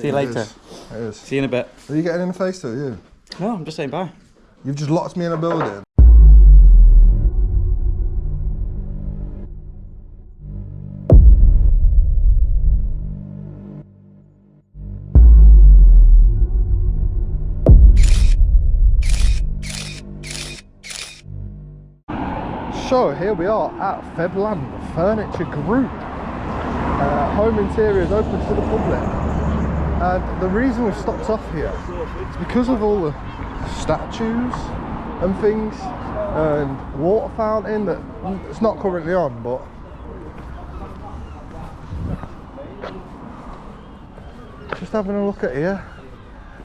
See you later. It is. See you in a bit. Are you getting in the face too, are you? No, I'm just saying bye. You've just locked me in a building. So here we are at Febland Furniture Group. Home interiors open to the public. And the reason we've stopped off here is because of all the statues and things and water fountain that it's not currently on, but just having a look at here,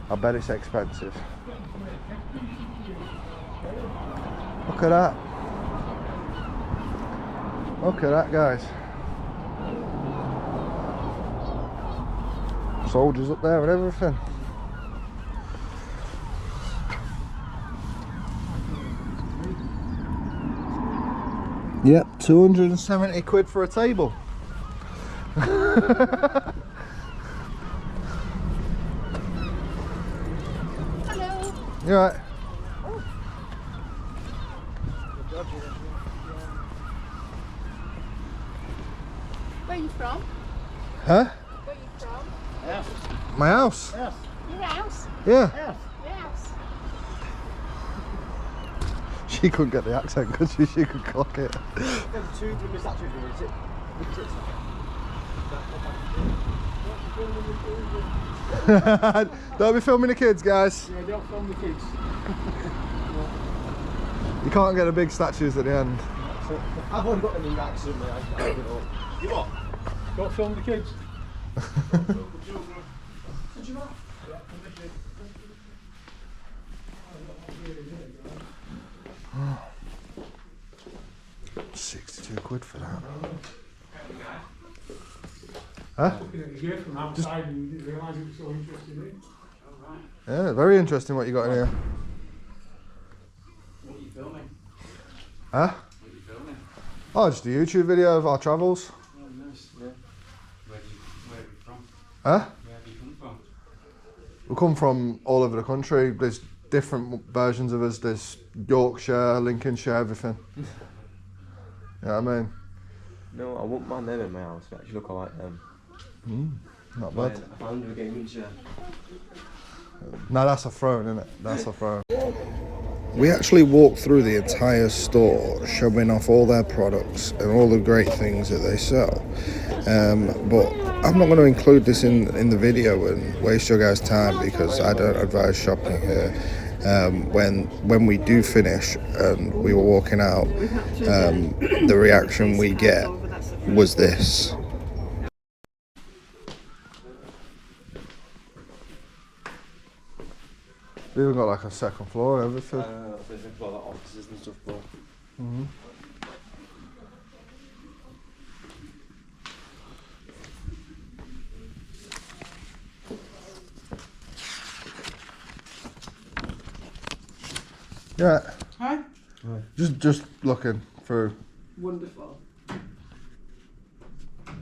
I bet it's expensive. Look at that. Look at that, guys. Soldiers up there and everything. Yep, 270 quid for a table. Hello. You alright? Where are you from? Huh? Where are you from? Yes. My house? Yes. Your house? Yeah. Yes. Your house? She couldn't get the accent, could she? She could clock it. There's two from the statue here, is it? Don't be filming the kids, guys. Yeah, don't film the kids. You can't get the big statues at the end. I've only got them in accent, mate. I don't know. You what? Don't film the kids. Oh. 62 quid for that. Huh? Looking at the gear from outside and didn't realise it was so interesting. Yeah, very interesting what you got in here. What are you filming? Huh? What are you filming? Oh, just a YouTube video of our travels. Oh, nice. Yeah. Where are you from? Huh? Where have you come from? We come from all over the country. There's different versions of us. There's Yorkshire, Lincolnshire, everything. You know what I mean? No, I won't mind them in my house. They actually look alright them. Not bad. I found a gaming chair. No, that's a throne, isn't it? That's a throne. We actually walked through the entire store, showing off all their products and all the great things that they sell. But I'm not going to include this in the video and waste your guys' time because I don't advise shopping here. When we do finish and we were walking out, the reaction we get was this. We even got like a second floor and everything. They've got like offices and stuff, but Yeah. Hi. Just looking through. Wonderful.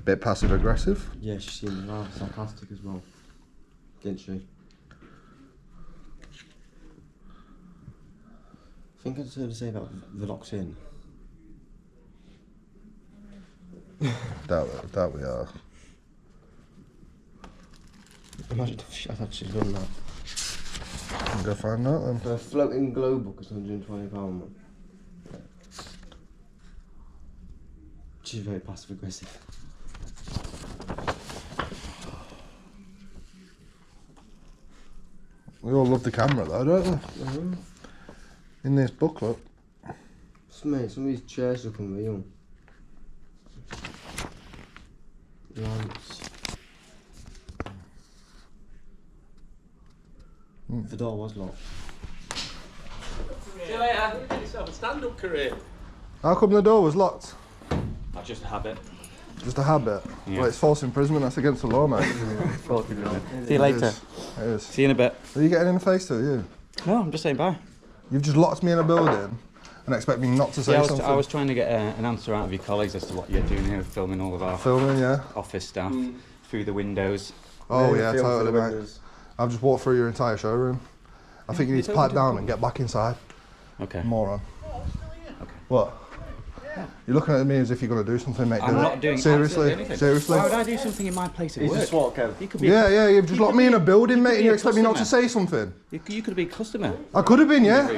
Bit passive aggressive. yeah, she seemed rather sarcastic as well, didn't she? I think I just heard her say about the locks in. That we are. Imagine if she had actually done that. I'll go find out then. A floating glow book is £120, man. Yeah. She's very passive aggressive. We all love the camera though, don't we? In this booklet. Mate, some of these chairs look unreal. Lamps. The door was locked. See you later. Get yourself a stand-up career. How come the door was locked? That's just a habit. Just a habit. Yeah. Well, it's false imprisonment, that's against the law, mate. See you later. It is. See you in a bit. Are you getting in the face too, are you? No, I'm just saying bye. You've just locked me in a building and expect me not to say Yeah, something. I was trying to get an answer out of your colleagues as to what you're doing here, filming all of our Filming, yeah. office staff through the windows. Oh Maybe yeah, film for totally, the mate. windows. I've just walked through your entire showroom. I think you need to pipe down and get back inside. Okay. Moron. What? You're looking at me as if you're going to do something, mate. I'm not doing Seriously? absolutely anything. Seriously? Why would I do something in my place of He's work? just what, Kev? You could be Yeah, you've just You locked could me in be- a building, you mate, could and be you a expect me not to customer. say something. You could be a customer. I could have been, yeah.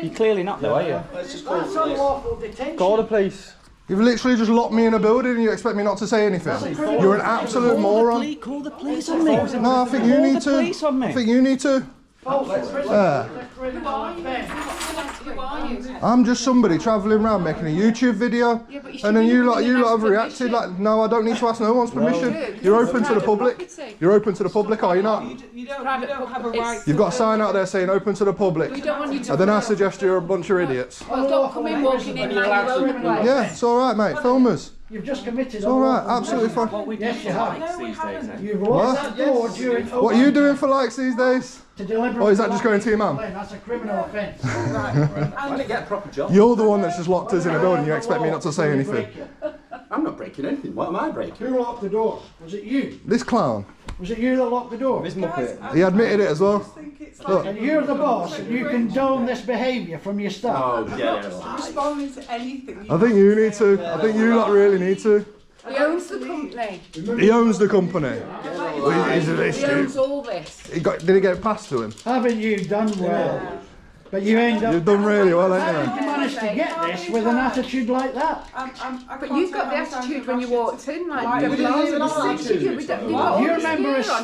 You're clearly not though, are you? Let's just call the Unlawful detention. Call the police. You've literally just locked me in a building and you expect me not to say anything. You're an absolute moron. Call the police on me. No, I think you need to. Police on me. I think you need to. Yeah. Criminal offence. Who are you? I'm just somebody travelling around making a YouTube video, Yeah, but you and then shouldn't you even lot have ask reacted permission. like, no, I don't need to ask no one's permission. No. You're It's open to the private public. property. You're open to the public, are you not? You don't have a right. You've got a sign out there saying open to the public. We don't want you to. And then I suggest you're a bunch of idiots. Well, don't come in walking in like you own the place. Yeah, it's all right, mate. Film us. You've just committed It's all right. unlawful Absolutely fine. detention. Yes, you have. No, we haven't. You've What? locked that door during What are you doing for likes these days? to deliver. Or is that just going to your mum? That's a criminal offence. I didn't get a proper job. You're the one that's just locked us in a building. You expect me not to say anything. I'm not breaking anything. What am I breaking? Who locked the door? Was it you? This clown. Was it you that locked the door? Miss Muppet. He admitted it as well. Look. And you're the boss and you condone this behaviour from your staff. Oh, yeah. Responding to anything. I think you need to. I think you lot really need to. He owns the company. He owns the company. He's a He owns all this. Did he get it passed to him? Haven't you done well? But you end up You've done really well, ain't you managed to get this with an attitude like that. But you've got the attitude when you walked in, like We didn't even have an attitude. Your member of staff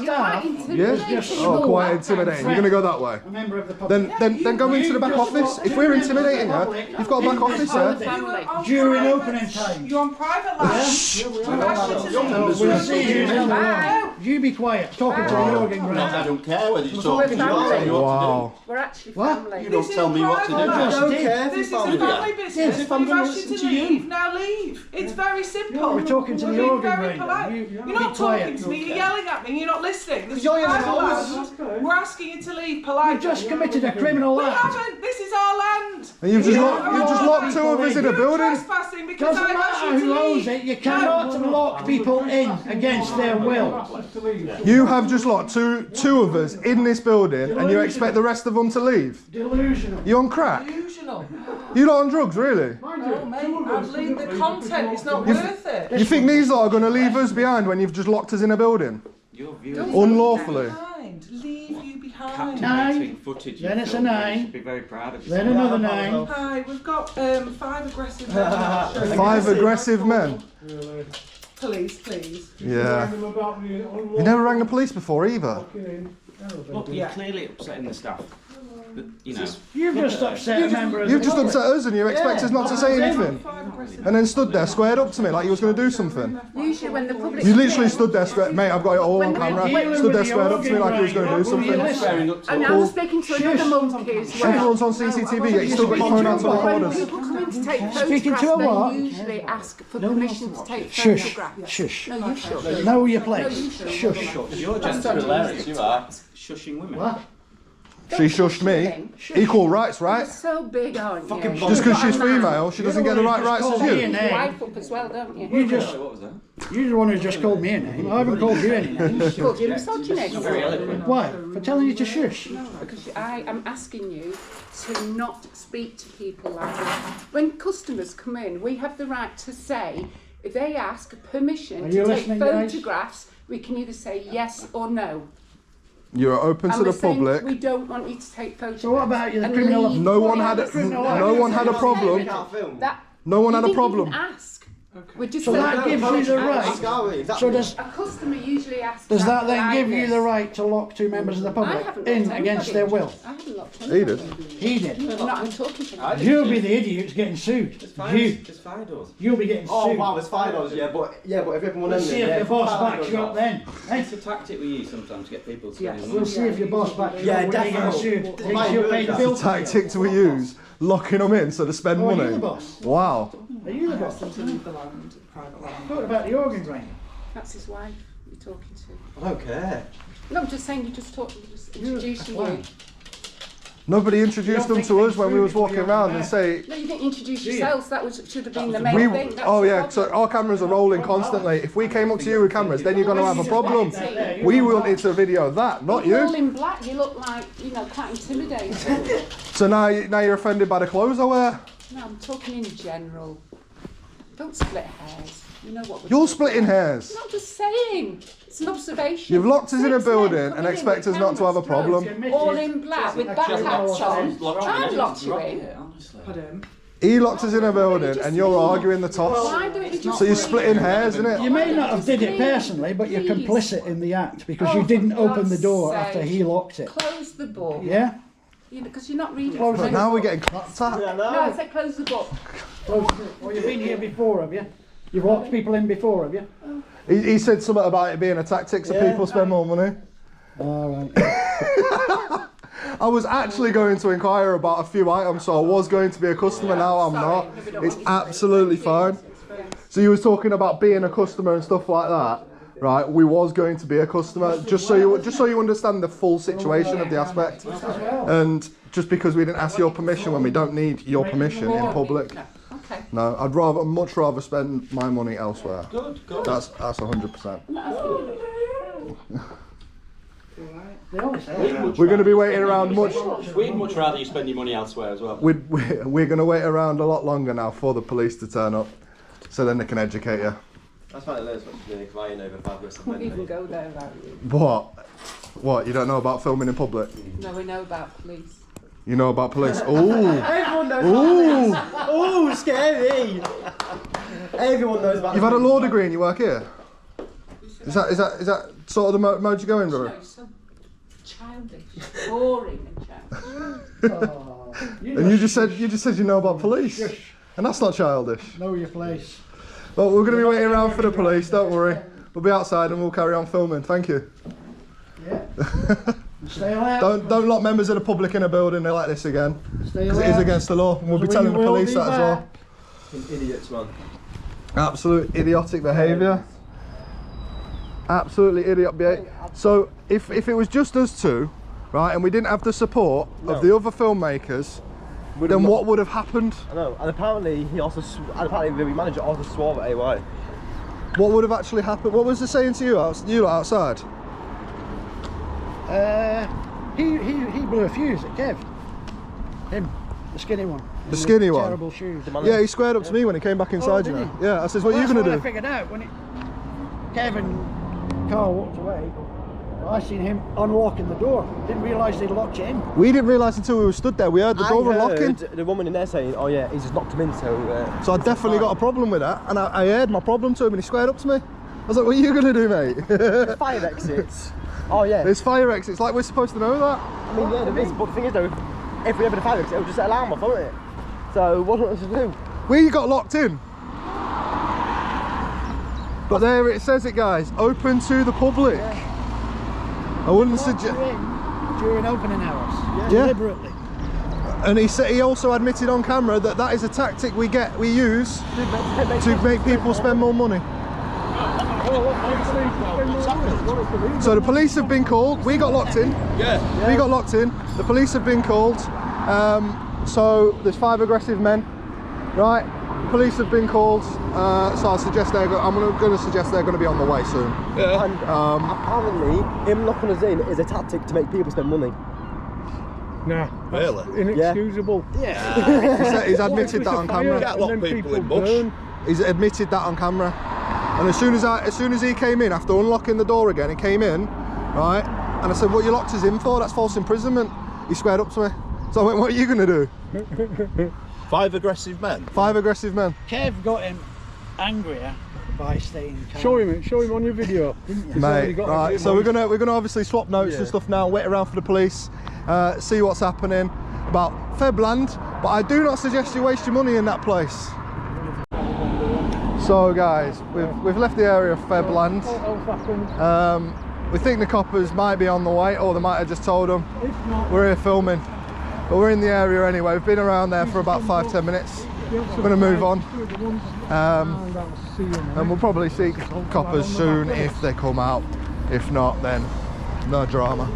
you? Yeah? Oh, quite intimidating. You're going to go that way? A member of the public. Then go into the back office. If we're intimidating you, you've got a back office there. During opening time. You're on private land. I've asked you to leave. We'll see who's on the line. You be quiet, talking to the organ I grinder. don't care whether you're We're talking to me or family. telling me what Wow. We're actually What? to do. family. You don't tell me what to do. I just I don't did. care if This is you a tell me family that. business. If We've I'm gonna asked you listen to to you. leave. Now leave. It's very simple. We're talking to the being organ very grinder. polite. You You're be not quiet. talking to me. You're yelling at me. You're not listening. This is You're yelling private at us. land. We're asking you to leave politely. You just committed a criminal We act. haven't. This is our land. And you've just locked two of us in a You're building. trespassing because Doesn't I've asked matter you who to owns leave. it, you cannot lock people in against their will. You have just locked two of us in this building, and you expect the rest of them to leave. Delusional. You on crack? Delusional. You lot on drugs, really? No, mate. I've leave the content. It's not worth it. You think these lot are going to leave us behind when you've just locked us in a building? Your view Unlawfully. Leave you behind. captivating footage. Then you've it's a filmed. You 9. should be very proud of Then yourself. another 9. Hi, we've got 5 aggressive men. 5 aggressive men. Police, please. Yeah. You never rang the police before either. Look, you're clearly upsetting the staff. But, you know, You've just upset a member of You've the just public. upset us and you expect us not to say anything. And then stood there, squared up to me like you was going to do something. Usually when the public. You literally stood there, mate, I've got it all on camera. Stood there, squared up to me like you was going to do something. And I was speaking to another monkey as well. Everyone's on CCTV, yet you still got your phone out to record When us. people come in to take Speaking photographs, to a what? they usually ask for permission to take Shush. photographs. Shush. No, you should. Know your place. No, you Shush. you're just hilarious. You are shushing women. What? She shushed me. Equal rights, right? You're so big, aren't you? Just because she's female, she doesn't get the right rights as Your you. name. Wife up as well, don't you? You just, What was that? you're the one who just called me a name. I haven't called you any names. Called you misogynist. Very eloquent. Why? For telling you to shush. Because I am asking you to not speak to people like that. When customers come in, we have the right to say, if they ask permission Are to you take listening, guys? photographs, we can either say yes or no. You're open to And the we're saying public. we don't want you to take photographs. So what about you, the and criminal? leave No one whatever had a, criminal no one had a problem. That No one you had a didn't problem. even ask. We're just So that saying- gives you the right. So does a customer usually asks. does that then like give you this. the right to lock 2 members of the I public haven't in locked against anybody. their will? I haven't locked He anybody. did. He did. No, I'm talking to them. You'll be the idiot who's getting sued. You. There's fire doors. You'll be getting sued. Oh wow, it's $5, yeah, but if everyone We'll in see there, if your boss backs you up then. Hey, It's a tactic we use sometimes to get people to Yes. we'll see if your boss backs you Yeah, up when you get definitely. sued. Thinks you'll pay the bill. Tactic to use, locking them in so they spend Oh, are you money. the boss? Wow. Are you the boss? To leave the land, private land. What about the organ grinder? That's his wife you're talking to. I don't care. No, I'm just saying you just talk, you just You're a introducing clown. you. Nobody introduced them to us when we was walking around and say, No, you didn't introduce yourselves. That should have been the main thing. That's oh the yeah, problem. so our cameras are rolling constantly. If we came up to you with cameras, then you're going to have a problem. We wanted to video that, not You're all you. in black. You look like, quite intimidating. So now you're offended by the clothes I wear. No, I'm talking in general. Don't split hairs. You know what we're You're talking splitting about. hairs. I'm just saying. It's an observation. You've locked us in a 6 men building coming and in expect with us not to have a cameras problem. through, all in black with backpacks on. I've locked you in. He locked us in a building and you're arguing the toss. Why don't you just So you're splitting hairs, isn't You it? may not have did it personally, but you're complicit in the act because you didn't open the door after he locked it. Close the book. Yeah? Because you're not reading. Close But it. now we're getting clapped at. No, I said close the book. Close it. Well, you've been here before, have you? You've locked people in before, have you? He said something about it being a tactic so people spend more money. All right. I was actually going to inquire about a few items, so I was going to be a customer. Now I'm not. It's absolutely fine. So you was talking about being a customer and stuff like that, right? We was going to be a customer, just so you understand the full situation of the aspect. And just because we didn't ask your permission when we don't need your permission in public. No, I'd much rather spend my money elsewhere. Good. That's 100%. We're going to be waiting around much. We'd much rather you spend your money elsewhere as well. We're going to wait around a lot longer now for the police to turn up, so then they can educate you. That's why there's much to do, because I ain't over 5 years. Wouldn't even go there without you. What? You don't know about filming in public? No, we know about police. You know about police? Ooh. Everyone knows about this. Ooh, scary. Everyone knows about You've had a law degree and you work here? Is that sort of the mode you go in, brother? No, so childish, boring and childish. And you just said you know about police, and that's not childish. Know your place. Well, we're going to be waiting around for the police. Don't worry. We'll be outside and we'll carry on filming. Thank you. Yeah. Stay alert. Don't lock members of the public in a building like this again. Stay Because it is against the law, and we'll be So telling we the will police be that as well. idiots, man. Absolute idiotic behaviour. Absolutely idiot behaviour. So if it was just us two, right, and we didn't have the support of the other filmmakers, then what would have happened? I know, and apparently the manager also swore at AY. What would have actually happened? What was he saying to you outside? He blew a fuse at Kev. Him, the skinny one. The skinny one? Terrible shoes. Yeah, he squared up to me when he came back inside, you did know. he? Yeah, I says, what are you going to I do? figured out when Kev and Carl walked away. I seen him unlocking the door. Didn't realise they'd locked you in. We didn't realise until we were stood there. We heard the door unlocking. The woman in there saying, "Oh yeah, he's just knocked him in." So I definitely got a problem with that, and I aired my problem to him, and he squared up to me. I was like, "What are you going to do, mate?" There's fire exits. Oh yeah. There's fire exits. Like we're supposed to know that. I mean, yeah, there is. But the thing is, though, if we ever had a fire exit, it would just set alarm off, wouldn't it? So what do you want us to do? We got locked in. But there it says it, guys. Open to the public. Yeah. I wouldn't suggest. During opening hours. Yeah. Deliberately. And he also admitted on camera that is a tactic we use to make people spend more money. So the police have been called. We got locked in. Yeah. We got locked in. The police have been called. So there's 5 aggressive men, right? Police have been called. So I suggest I'm going to suggest they're going to be on the way soon. Yeah. And apparently, him locking us in is a tactic to make people spend money. Nah. Really? Inexcusable. Yeah. He's admitted that on camera. Can't lock people in bush. He's admitted that on camera. And as soon as he came in, after unlocking the door again, he came in, right? And I said, "What you locked us in for? That's false imprisonment." He squared up to me. So I went, "What are you going to do?" 5 aggressive men. 5 aggressive men. Kev got him angrier by staying calm. Show him on your video. Mate, right, so we're gonna obviously swap notes and stuff now, wait around for the police, see what's happening about Febland, but I do not suggest you waste your money in that place. So guys, we've left the area of Febland. We think the coppers might be on the way, or they might have just told them. We're here filming, but we're in the area anyway. We've been around there for about 5-10 minutes. We're gonna move on, and we'll probably see coppers soon if they come out. If not, then no drama.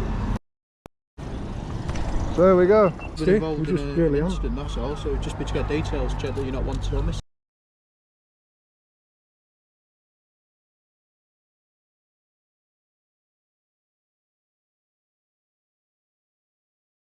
There we go. See, we just really aren't. That's all. So it'd just be to get details, check that you're not wanted or missing.